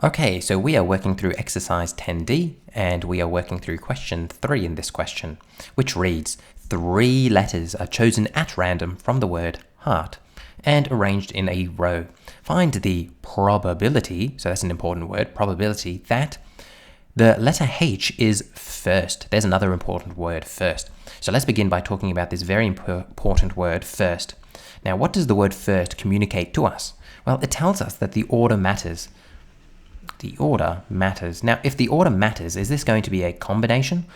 Okay, so we are working through exercise 10D and we are working through question 3 in this question, which reads, 3 letters are chosen at random from the word heart and arranged in a row. Find the probability, so that's an important word, probability, that the letter H is first. There's another important word, first. So let's begin by talking about this very important word, first. Now, what does the word first communicate to us? Well, it tells us that the order matters. The order matters. Now, if the order matters, is this going to be a combination?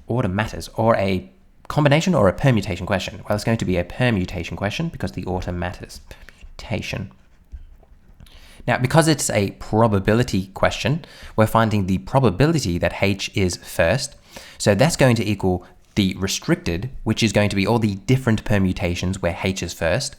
Order matters, or a combination or a permutation question? Well, it's going to be a permutation question because the order matters. Permutation. Now, because it's a probability question, we're finding the probability that H is first. So that's going to equal the restricted, which is going to be all the different permutations where H is first,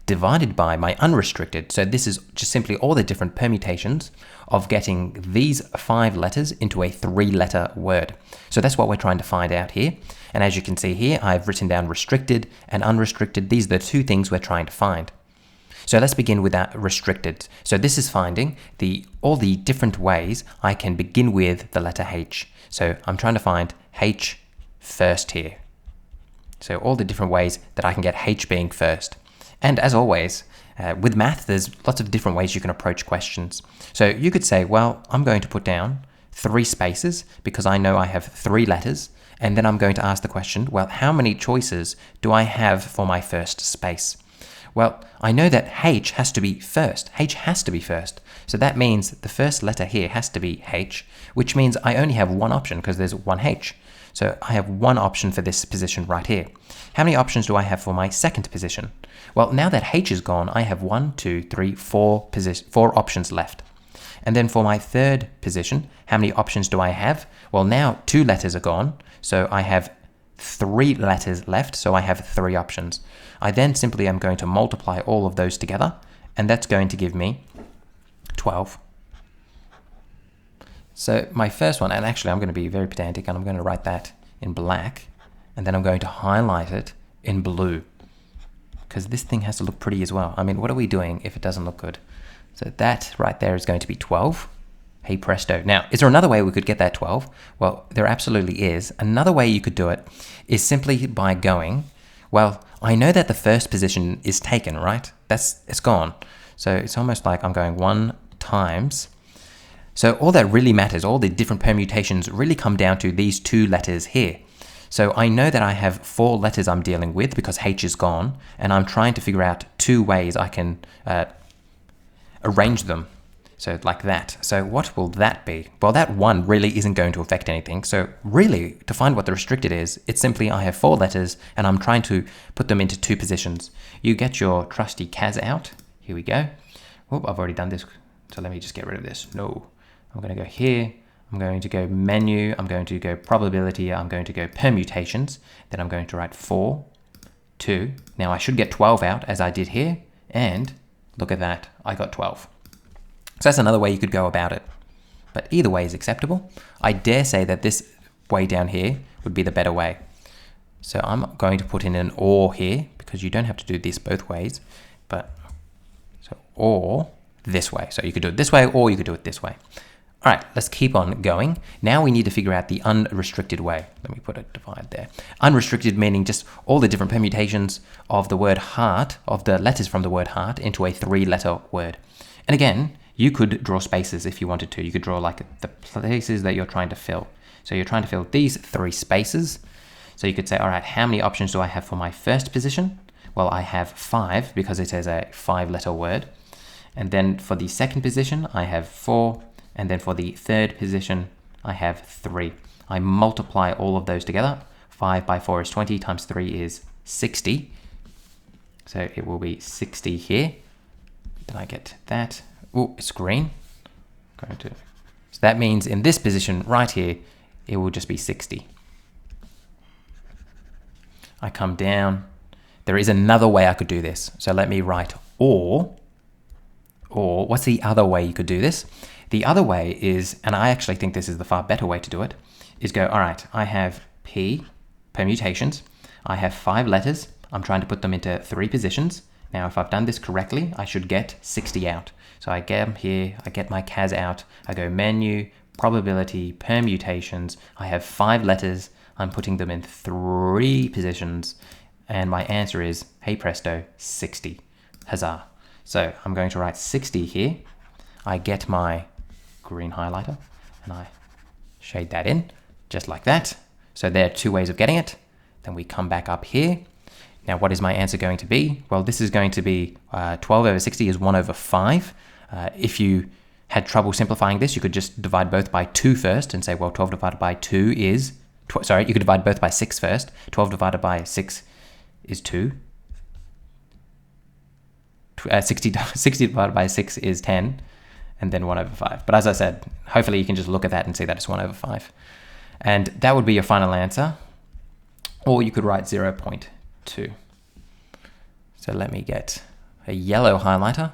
divided by my unrestricted. So this is just simply all the different permutations of getting these 5 letters into a 3-letter word. So that's what we're trying to find out here. And as you can see here, I've written down restricted and unrestricted. These are the 2 things we're trying to find. So let's begin with that restricted. So this is finding all the different ways I can begin with the letter H. So I'm trying to find H first here. So all the different ways that I can get H being first. And as always, with math, there's lots of different ways you can approach questions. So you could say, well, I'm going to put down 3 spaces because I know I have 3 letters. And then I'm going to ask the question, well, how many choices do I have for my first space? Well, I know that H has to be first. H has to be first. So that means the first letter here has to be H, which means I only have one option because there's one H. So I have one option for this position right here. How many options do I have for my second position? Well, now that H is gone, I have 4 options left. And then for my third position, how many options do I have? Well, now 2 letters are gone, so I have 3 letters left, so I have 3 options. I then simply am going to multiply all of those together, and that's going to give me 12. So my first one, and actually I'm going to be very pedantic, and I'm going to write that in black, and then I'm going to highlight it in blue, because this thing has to look pretty as well. I mean, what are we doing if it doesn't look good? So that right there is going to be 12. Hey presto. Now, is there another way we could get that 12? Well, there absolutely is. Another way you could do it is simply by going, well, I know that the first position is taken, right? It's gone. So it's almost like I'm going 1 times. So all that really matters, all the different permutations really come down to these 2 letters here. So I know that I have 4 letters I'm dealing with because H is gone, and I'm trying to figure out 2 ways I can arrange them. So like that. So what will that be? Well, that 1 really isn't going to affect anything. So really, to find what the restricted is, it's simply I have 4 letters and I'm trying to put them into 2 positions. You get your trusty CAS out. Here we go. Oh, I've already done this. So let me just get rid of this. No, I'm going to go here. I'm going to go menu. I'm going to go probability. I'm going to go permutations. Then I'm going to write 4, 2. Now I should get 12 out as I did here. And look at that. I got 12. So that's another way you could go about it. But either way is acceptable. I dare say that this way down here would be the better way. So I'm going to put in an OR here because you don't have to do this both ways. But so OR this way. So you could do it this way or you could do it this way. All right, let's keep on going. Now we need to figure out the unrestricted way. Let me put a divide there. Unrestricted meaning just all the different permutations of the word heart, of the letters from the word heart into a 3-letter word. And again, you could draw spaces if you wanted to. You could draw like the places that you're trying to fill. So you're trying to fill these 3 spaces. So you could say, all right, how many options do I have for my first position? Well, I have 5 because it is a 5-letter word. And then for the second position, I have 4. And then for the third position, I have 3. I multiply all of those together. 5 by 4 is 20 times 3 is 60. So it will be 60 here. Then I get that. Oh, it's green. So that means in this position right here, it will just be 60. I come down. There is another way I could do this. So let me write or what's the other way you could do this? The other way is, and I actually think this is the far better way to do it, is go, all right, I have P, permutations. I have 5 letters. I'm trying to put them into 3 positions. Now, if I've done this correctly, I should get 60 out. So I get them here, I get my CAS out, I go menu, probability, permutations. I have 5 letters, I'm putting them in 3 positions, and my answer is, hey presto, 60. Huzzah. So I'm going to write 60 here. I get my green highlighter and I shade that in just like that. So there are 2 ways of getting it. Then we come back up here. Now, what is my answer going to be? Well, this is going to be 12 over 60 is 1 over 5. If you had trouble simplifying this, you could just divide both by 2 first and say, well, 12 divided by 2 is... you could divide both by 6 first. 12 divided by 6 is 2. 60 divided by 6 is 10. And then 1 over 5. But as I said, hopefully you can just look at that and see that it's 1 over 5. And that would be your final answer. Or you could write 0.2. So let me get a yellow highlighter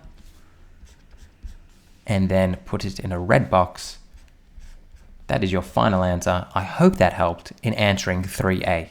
and then put it in a red box. That is your final answer. I hope that helped in answering 3A.